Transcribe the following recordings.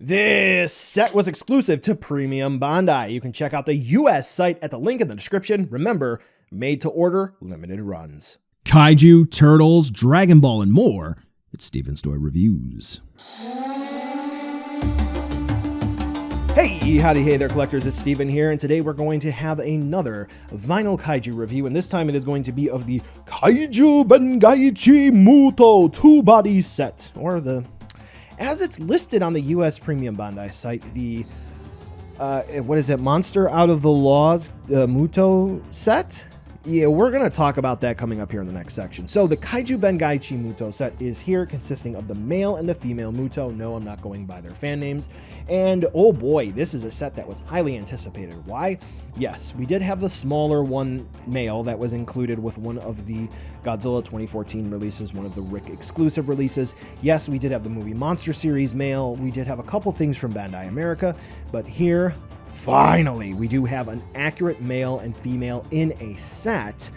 This set was exclusive to Premium Bandai. You can check out the US site at the link in the description. Remember, made to order, limited runs. Kaiju, Turtles, Dragon Ball, and more. It's Steven's Toy Reviews. Hey, howdy, hey there, collectors. It's Steven here, and today we're going to have another vinyl kaiju review, and this time it is going to be of the Kaiju Bangaichi MUTO two-body set, or the, as it's listed on the US Premium Bandai site, the, what is it, Monster Out of the Laws MUTO set? Yeah, we're going to talk about that coming up here in the next section. So the Kaiju Bangaichi MUTO set is here, consisting of the male and the female MUTO. No, I'm not going by their fan names. And oh boy, this is a set that was highly anticipated. Why? Yes, we did have the smaller one male that was included with one of the Godzilla 2014 releases, one of the Rick exclusive releases. Yes, we did have the movie Monster Series male. We did have a couple things from Bandai America, but here, finally, we do have an accurate male and female in a set,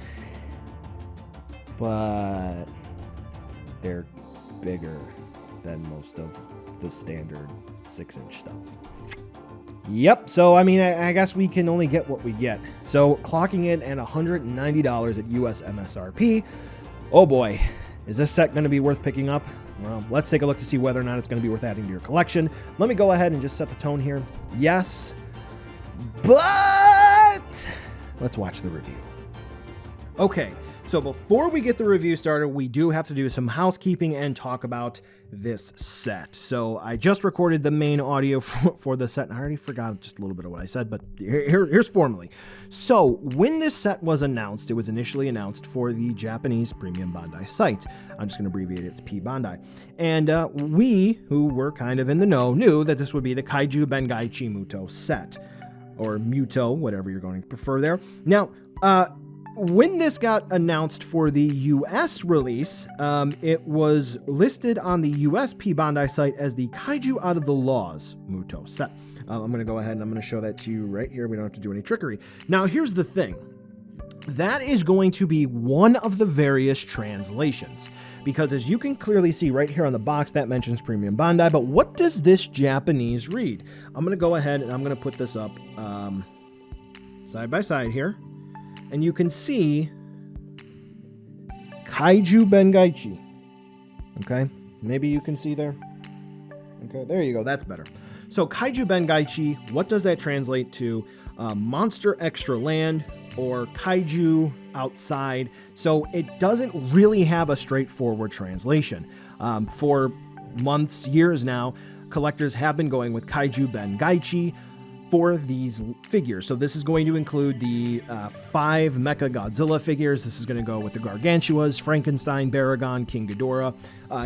but they're bigger than most of the standard 6-inch stuff. Yep, so I mean, I guess we can only get what we get. So clocking in at $190 at US MSRP. Oh boy, is this set going to be worth picking up? Well, let's take a look to see whether or not it's going to be worth adding to your collection. Let me go ahead and just set the tone here. Yes, but let's watch the review. Okay, so before we get the review started, we do have to do some housekeeping and talk about this set. So I just recorded the main audio for the set, and I already forgot just a little bit of what I said, but here's formally. So when this set was announced, it was initially announced for the Japanese Premium Bandai site. I'm just going to abbreviate it, it's P Bandai. And we, who were kind of in the know, knew that this would be the Kaiju Bangaichi MUTO set, or MUTO, whatever you're going to prefer there. Now, when this got announced for the US release, it was listed on the US P Bandai site as the Kaiju Out of the Laws MUTO set. I'm going to go ahead and I'm going to show that to you right here. We don't have to do any trickery. Now, here's the thing. That is going to be one of the various translations, because as you can clearly see right here on the box, that mentions Premium Bandai, but what does this Japanese read? I'm going to go ahead and I'm going to put this up side by side here, and you can see Kaiju Bangaichi. Okay, maybe you can see there. Okay, there you go, that's better. So Kaiju Bangaichi, what does that translate to? Monster Extra Land, or Kaiju Outside. So it doesn't really have a straightforward translation. For months, years now, collectors have been going with Kaiju Bangaichi for these figures. So this is going to include the 5 Mecha Godzilla figures. This is going to go with the Gargantuas, Frankenstein, Baragon, King Ghidorah,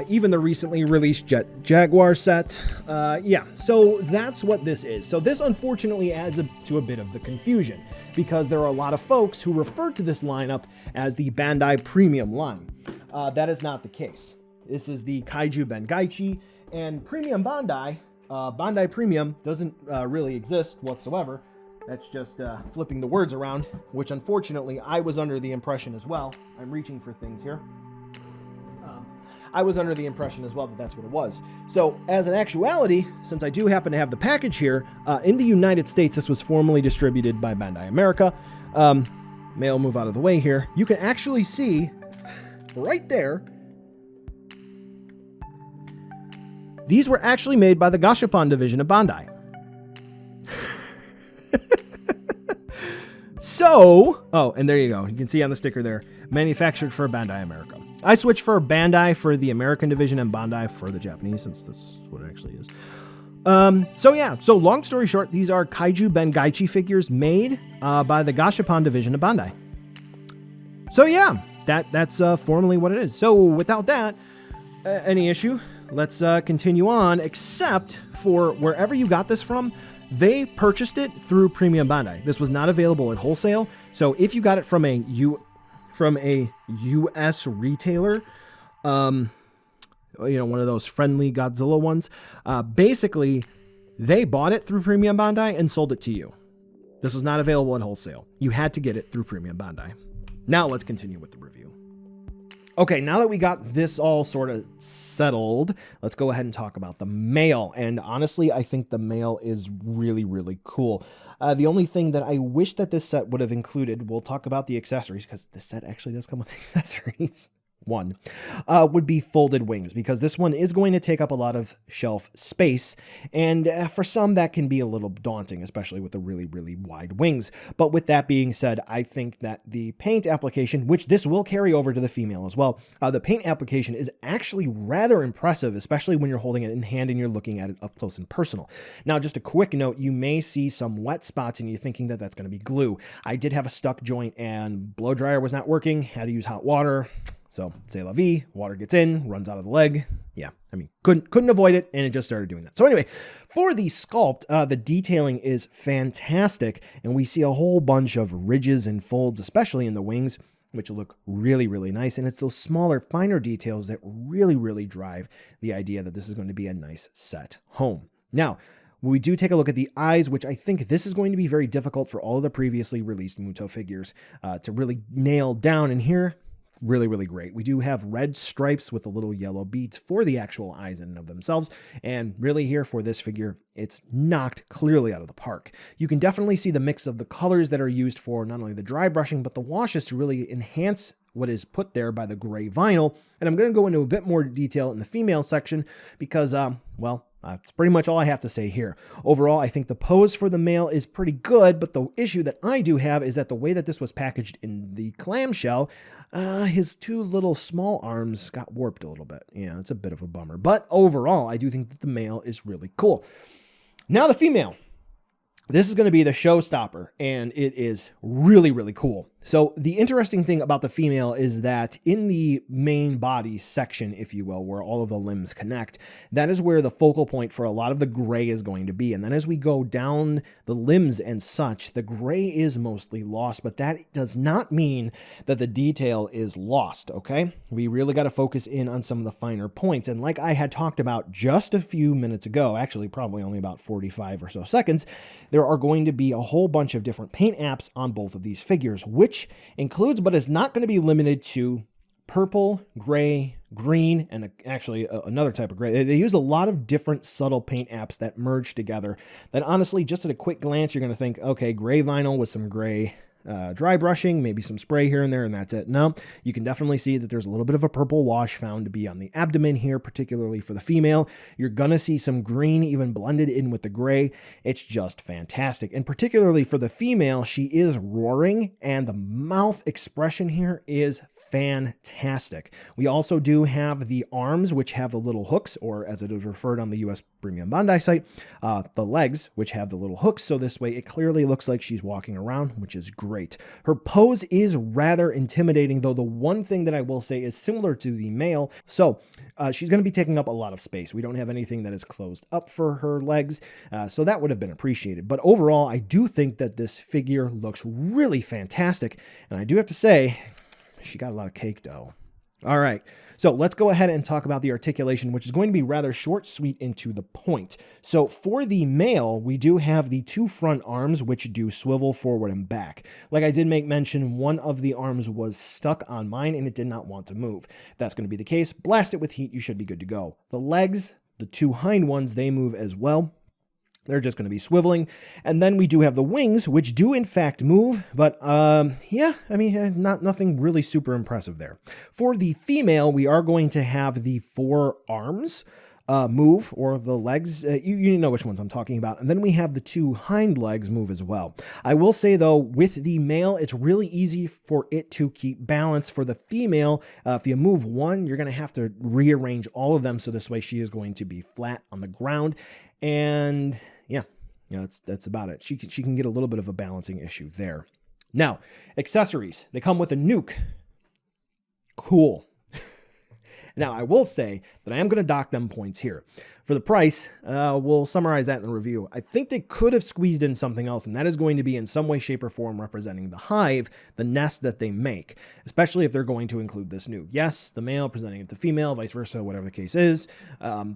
even the recently released Jet Jaguar set. Yeah, so that's what this is. So this unfortunately adds to a bit of the confusion, because there are a lot of folks who refer to this lineup as the Bandai Premium line. That is not the case. This is the Kaiju Bangaichi, and Premium Bandai, Bandai Premium doesn't really exist whatsoever. That's just flipping the words around, which unfortunately I was under the impression as well. I'm reaching for things here. I was under the impression as well that that's what it was. So as an actuality, since I do happen to have the package here, in the United States, this was formerly distributed by Bandai America. May I move out of the way here? You can actually see right there, these were actually made by the Gashapon division of Bandai. So, oh, and there you go. You can see on the sticker there, manufactured for Bandai America. I switched for Bandai for the American division and Bandai for the Japanese, since this is what it actually is. So yeah, so long story short, these are Kaiju Bangaichi figures made by the Gashapon division of Bandai. So yeah, that's formally what it is. So without that, any issue? Let's continue on, except for wherever you got this from, they purchased it through Premium Bandai. This was not available at wholesale. So if you got it from a US retailer, one of those friendly Godzilla ones, basically they bought it through Premium Bandai and sold it to you. This was not available at wholesale. You had to get it through Premium Bandai. Now let's continue with the review. Okay, now that we got this all sort of settled, let's go ahead and talk about the male. And honestly, I think the male is really, really cool. The only thing that I wish that this set would have included, we'll talk about the accessories, because the set actually does come with accessories. Would be folded wings, because this one is going to take up a lot of shelf space, and for some that can be a little daunting, especially with the really, really wide wings. But with that being said, I think that the paint application, which this will carry over to the female as well, the paint application is actually rather impressive, especially when you're holding it in hand and you're looking at it up close and personal. Now, just a quick note, you may see some wet spots and you're thinking that that's going to be glue. I did have a stuck joint and blow dryer was not working, had to use hot water. So, c'est la vie, water gets in, runs out of the leg. Yeah, I mean, couldn't avoid it, and it just started doing that. So anyway, for the sculpt, the detailing is fantastic, and we see a whole bunch of ridges and folds, especially in the wings, which look really, really nice. And it's those smaller, finer details that really, really drive the idea that this is going to be a nice set home. Now, when we do take a look at the eyes, which I think this is going to be very difficult for all of the previously released MUTO figures to really nail down, and here, really, really great. We do have red stripes with the little yellow beads for the actual eyes in and of themselves. And really here for this figure, it's knocked clearly out of the park. You can definitely see the mix of the colors that are used for not only the dry brushing, but the washes to really enhance what is put there by the gray vinyl. And I'm going to go into a bit more detail in the female section because, well, that's pretty much all I have to say here. Overall, I think the pose for the male is pretty good, but the issue that I do have is that the way that this was packaged in the clamshell, his two little small arms got warped a little bit. Yeah, it's a bit of a bummer. But overall, I do think that the male is really cool. Now the female. This is going to be the showstopper, and it is really, really cool. So the interesting thing about the female is that in the main body section, if you will, where all of the limbs connect, that is where the focal point for a lot of the gray is going to be. And then as we go down the limbs and such, the gray is mostly lost, but that does not mean that the detail is lost, okay? We really got to focus in on some of the finer points. And like I had talked about just a few minutes ago, actually probably only about 45 or so seconds, there are going to be a whole bunch of different paint apps on both of these figures, which includes, but is not going to be limited to, purple, gray, green, and actually another type of gray. They use a lot of different subtle paint apps that merge together that honestly, just at a quick glance, you're going to think, okay, gray vinyl with some gray dry brushing, maybe some spray here and there, and that's it. No, you can definitely see that there's a little bit of a purple wash found to be on the abdomen here, particularly for the female. You're going to see some green even blended in with the gray. It's just fantastic. And particularly for the female, she is roaring, and the mouth expression here is fantastic. We also do have the arms, which have the little hooks, or as it is referred on the US Premium Bandai site, the legs, which have the little hooks. So this way it clearly looks like she's walking around, which is great. Her pose is rather intimidating, though the one thing that I will say is similar to the male. So she's going to be taking up a lot of space. We don't have anything that is closed up for her legs, so that would have been appreciated. But overall, I do think that this figure looks really fantastic, and I do have to say, she got a lot of cake dough. All right, so let's go ahead and talk about the articulation, which is going to be rather short, sweet, and to the point. So for the male, we do have the two front arms, which do swivel forward and back. Like I did make mention, one of the arms was stuck on mine, and it did not want to move. If that's going to be the case, blast it with heat, you should be good to go. The legs, the two hind ones, they move as well. They're just going to be swiveling. And then we do have the wings, which do in fact move, but yeah, I mean, nothing really super impressive there. For the female, we are going to have the four arms move, or the legs, you know which ones I'm talking about. And then we have the two hind legs move as well. I will say though, with the male, it's really easy for it to keep balance. For the female, if you move one, you're going to have to rearrange all of them. So this way she is going to be flat on the ground. And yeah, that's about it. She can get a little bit of a balancing issue there. Now, accessories, they come with a nuke. Cool. Now, I will say that I am going to dock them points here. For the price, we'll summarize that in the review. I think they could have squeezed in something else, and that is going to be in some way, shape, or form representing the hive, the nest that they make, especially if they're going to include this nuke. Yes, the male presenting it to female, vice versa, whatever the case is.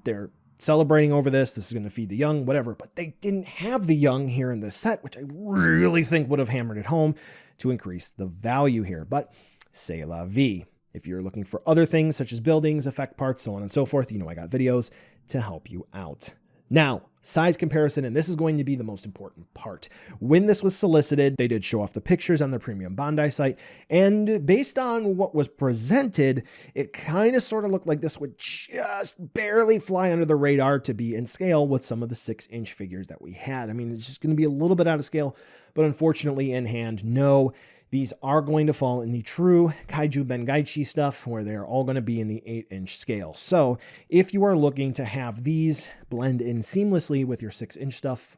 They're celebrating over this. This is going to feed the young, whatever. But they didn't have the young here in this set, which I really think would have hammered it home to increase the value here. But c'est la vie. If you're looking for other things such as buildings, effect parts, so on and so forth, I got videos to help you out. Now, size comparison, and this is going to be the most important part. When this was solicited, they did show off the pictures on their premium Bandai site, and based on what was presented, it kind of sort of looked like this would just barely fly under the radar to be in scale with some of the 6-inch figures that we had. I mean, it's just going to be a little bit out of scale, but unfortunately in hand, no. These are going to fall in the true Kaiju Bangaichi stuff where they're all going to be in the 8-inch scale. So if you are looking to have these blend in seamlessly with your 6-inch stuff,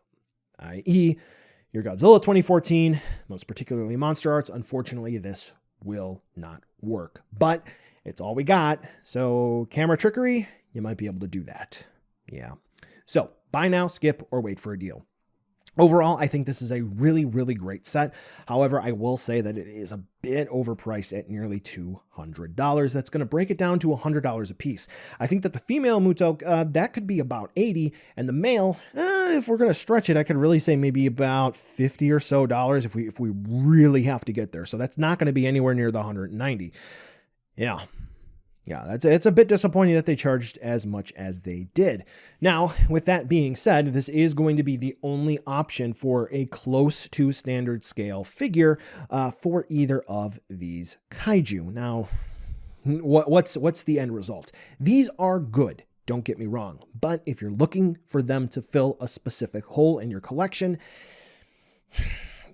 i.e. your Godzilla 2014, most particularly Monster Arts, unfortunately this will not work. But it's all we got, so camera trickery, you might be able to do that. Yeah. So buy now, skip, or wait for a deal. Overall, I think this is a really, really great set. However, I will say that it is a bit overpriced at nearly $200. That's going to break it down to $100 a piece. I think that the female MUTO, that could be about $80, and the male, if we're going to stretch it, I could really say maybe about $50 or so if we really have to get there. So that's not going to be anywhere near the $190. Yeah, it's a bit disappointing that they charged as much as they did. Now, with that being said, this is going to be the only option for a close to standard scale figure for either of these kaiju. Now, what's the end result? These are good, don't get me wrong, but if you're looking for them to fill a specific hole in your collection,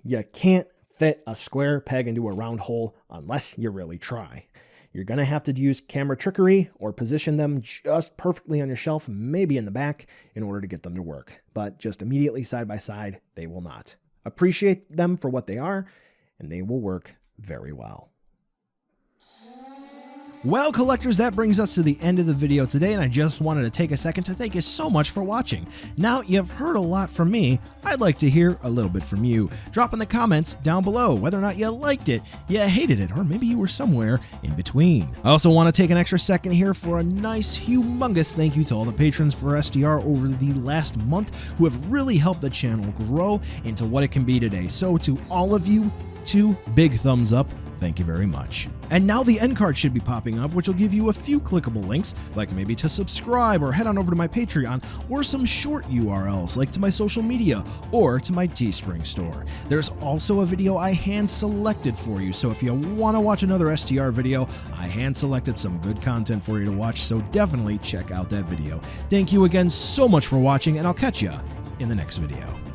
you can't fit a square peg into a round hole unless you really try. You're going to have to use camera trickery or position them just perfectly on your shelf, maybe in the back, in order to get them to work. But just immediately side by side, they will not. Appreciate them for what they are, and they will work very well. Well, collectors, that brings us to the end of the video today, and I just wanted to take a second to thank you so much for watching. Now you've heard a lot from me, I'd like to hear a little bit from you. Drop in the comments down below whether or not you liked it, you hated it, or maybe you were somewhere in between. I also want to take an extra second here for a nice, humongous thank you to all the patrons for SDR over the last month who have really helped the channel grow into what it can be today. So to all of you, 2 big thumbs up. Thank you very much. And now the end card should be popping up, which will give you a few clickable links, like maybe to subscribe or head on over to my Patreon, or some short URLs like to my social media or to my Teespring store. There's also a video I hand selected for you, so if you want to watch another STR video, I hand selected some good content for you to watch, so definitely check out that video. Thank you again so much for watching, and I'll catch ya in the next video.